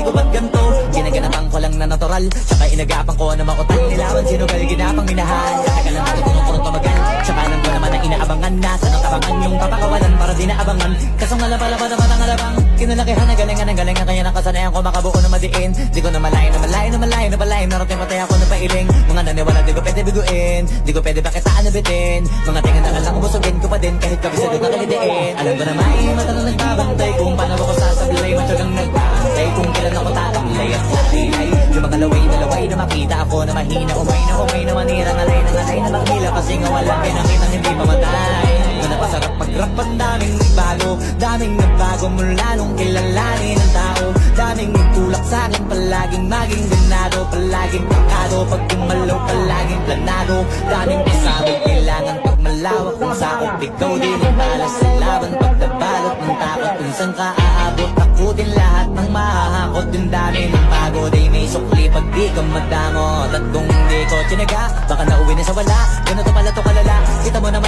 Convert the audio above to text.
ko ba't ganto? Ginaganapan ko lang na natural, tsaka inagapan ko na mautal. Nilawan sinugal, ginapang minahal. Kaya lang natutunong tumagal, tsaka alam ko naman na inaabangan na. Sanang tabangan yung papakawalan para di naabangan. Kasong alapalapad naman ang alabang kinalakihan na galingan ng galingan. Kaya nakasanayan ko makabuo na madiin. Di ko na malayo na malayo na malayo na malayo. Narating patay ako na pailing. Mga naniwala di ko pwede biguin, di ko pwede pakitaan na bitin. Mga tingin na lang busugin ko pa din kahit kabisado na kalidiin. Alam ko na may mata na nagbabantay kung paano ako sasablay. Matyagang nagbabantay kung kailan ako tatamlay. At latilay yung mga laway na makita ako na mahina. Umay na manira ngalay na makila. Kasi nga walang pinakitang hindi pamatay. Na napasarap mag-rap ang daming nagbago mula nung kilalanin ng tao. Daming nagtulak sa'kin, palaging maging ganado. Palaging pakado, pag kumalaw palaging planado. Daming pasabi, kailangan pag malawak ng sakop. Ikaw din ang balas sa laban, pag nabalot ng takot. Kung saan ka aabot, ako din lahat ng mahahakot. Yung dami ng pagod ay may sukli pag di ka madamot. At kung hindi ko tinaga, baka nauwi na sa wala. Ganito pala to kalala, kita mo naman